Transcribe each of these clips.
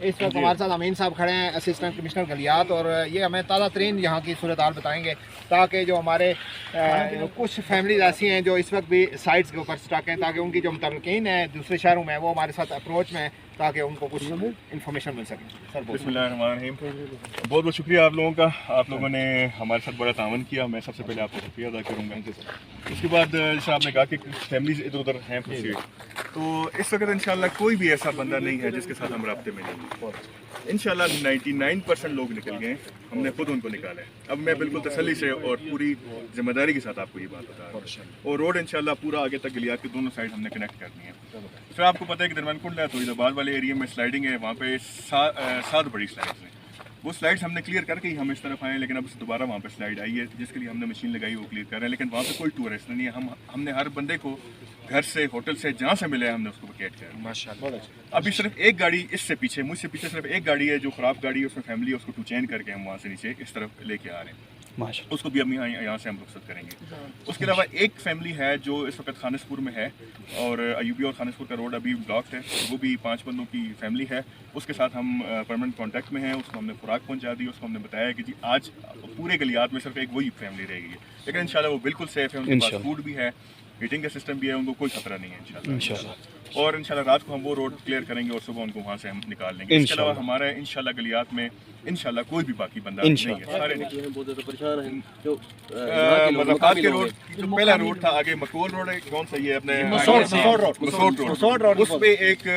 इस वक्त हमारे साथ अमीन साहब खड़े हैं, असिस्टेंट कमिश्नर गलियात, और ये हमें ताज़ा तरीन यहाँ की सूरत हाल बताएंगे ताकि जो हमारे कुछ फैमिलीज ऐसी हैं जो इस वक्त भी साइट्स के ऊपर स्टक हैं, ताकि उनकी जो मुतलकीन है दूसरे शहरों में वो हमारे साथ अप्रोच में हैं ताकि उनको कुछ इन्फॉर्मेशन मिल सके। सर बिस्मिल्लाहिर्रहमानिर्रहीम, बहुत बहुत शुक्रिया आप लोगों का। आप लोगों ने हमारे साथ बड़ा तावन किया, मैं सबसे पहले आपका शुक्रिया अदा करूँगा। उसके बाद जैसे आपने कहा कि फैमिलीज इधर उधर हैं फंसी, तो इस वक्त इंशाल्लाह कोई भी ऐसा बंदा नहीं है जिसके साथ हम राब्ते में नहीं। इंशाल्लाह 99% लोग निकल गए, हमने खुद उनको निकाला है। अब मैं बिल्कुल तसल्ली से और पूरी जिम्मेदारी के साथ आपको ये बात बता रहा हूँ। और रोड इंशाल्लाह पूरा आगे तक गलियात के दोनों साइड हमने कनेक्ट करनी है। फिर आपको पता है कि दरमियान कुंड है, तो इधर बाल वाले एरिया में स्लाइडिंग है, वहाँ पे 7 बड़ी स्लाइड्स हैं। वो स्लाइड्स हमने क्लियर करके ही हम इस तरफ आए, लेकिन अब दोबारा वहाँ पे स्लाइड आई है जिसके लिए हमने मशीन लगाई वो क्लियर कर रहे हैं। लेकिन वहाँ पे कोई टूरिस्ट नहीं है। हमने हर बंदे को घर से, होटल से, जहाँ से मिले हमने उसको वैकेट किया माशाल्लाह। अभी सिर्फ एक गाड़ी इससे पीछे, मुझसे पीछे सिर्फ एक गाड़ी है जो ख़राब गाड़ी है, उसमें फैमिली है, उसको टू चेंज करके हम वहाँ से नीचे इस तरफ लेके आ रहे हैं। उसको भी अभी यहाँ से हम रुखसत करेंगे। उसके अलावा एक फैमिली है जो इस वक्त खानिसपुर में है, और अयूबी और खानिसपुर का रोड अभी ब्लॉक है, वो भी 5 बंदों की फैमिली है। उसके साथ हम परमानेंट कांटेक्ट में हैं। उसको हमने खुराक पहुंचा दी, उसको हमने बताया कि जी आज पूरे गलियात में सिर्फ एक वही फैमिली रहेगी, लेकिन इंशाल्लाह वो बिल्कुल सेफ है, उनके पास फूड भी है, हीटिंग का सिस्टम भी है, उनको कोई खतरा नहीं है इंशाल्लाह। और इंशाल्लाह रात को हम वो रोड क्लियर करेंगे और सुबह उनको वहाँ से हम निकाल लेंगे। इसके अलावा हमारे इंशाल्लाह गलियात में इंशाल्लाह कोई भी बाकी बंदा नहीं है, सारे बहुत ज़्यादा परेशान हैं। जो मज़ाफ़ात के रोड जो पहला रोड था, आगे मकबूल रोड है, कौन सा ये अपने मसौद रोड, उस पे एक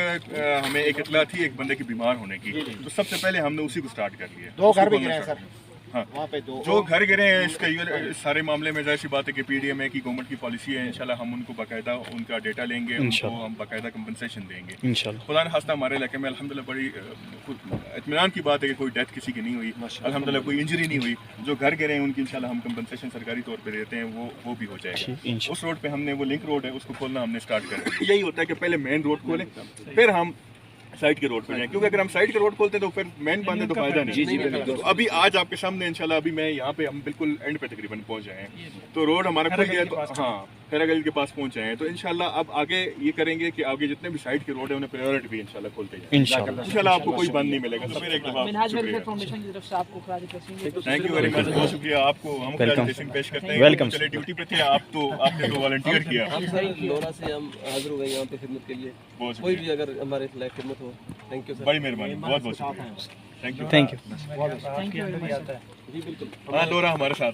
हमें एक इतला थी एक बंदे की बीमार होने की, तो सबसे पहले हमने उसी को स्टार्ट कर लिया। 2 घर भी गिरे हैं सर। हाँ, वहाँ पे जो घर गिरे हैं, इसका इस सारे मामले में जाहिर सी बात है कि PDMA की गवर्नमेंट की पॉलिसी है। इंशाल्लाह हम उनको बाकायदा उनका डेटा लेंगे, उनको हम बाकायदा कंपनसेशन देंगे इंशाल्लाह। खुदा न खास्ता हमारे इलाके में अल्हम्दुलिल्लाह बड़ी इत्मीनान की बात है कि कोई डेथ किसी की नहीं हुई, अल्हम्दुलिल्लाह कोई इंजरी नहीं हुई। जो घर गिरे हैं उनकी इंशाल्लाह हम कंपनसेशन सरकारी तौर पर देते हैं, वो भी हो जाएगा। उस रोड पर हमने वो लिंक रोड है उसको खोलना हमने स्टार्ट कर दिया। यही होता है कि पहले मेन रोड खोलें, फिर हम साइड के रोड पर जाएं, क्योंकि अगर हम साइड के रोड खोलते हैं तो फिर मेन बंद है तो फायदा नहीं। तो अभी आज आपके सामने इंशाल्लाह अभी मैं यहाँ पे हम बिल्कुल एंड पे तकरीबन पहुँच जाए हैं, तो रोड हमारा खुल गया। तो हाँ, खैरागली के पास पहुँचे हैं, तो इंशाल्लाह अब आगे ये करेंगे कि आगे जितने भी साइड के रोड है उन्हें प्रायोरिटी भी इंशाल्लाह खोलते हैं इंशाल्लाह। आपको कोई बंद नहीं मिलेगा। तो फिर एक दफा थैंक यू वेरी मच, बहुत शुक्रिया आपको। हम क्रेडिटेशन पेश करते हैं। वेलकम। चले ड्यूटी पे थे आप, तो आपने तो वॉलंटियर किया। लोरा से हम हाजिर हुए यहाँ पे खिदमत के लिए, कोई भी अगर हमारे खिलाफ खिदमत हो। थैंक यू सर, बड़ी मेहरबानी, बहुत बहुत शुक्रिया। Thank you. जी बिल्कुल, हाँ, लोरा हमारे साथ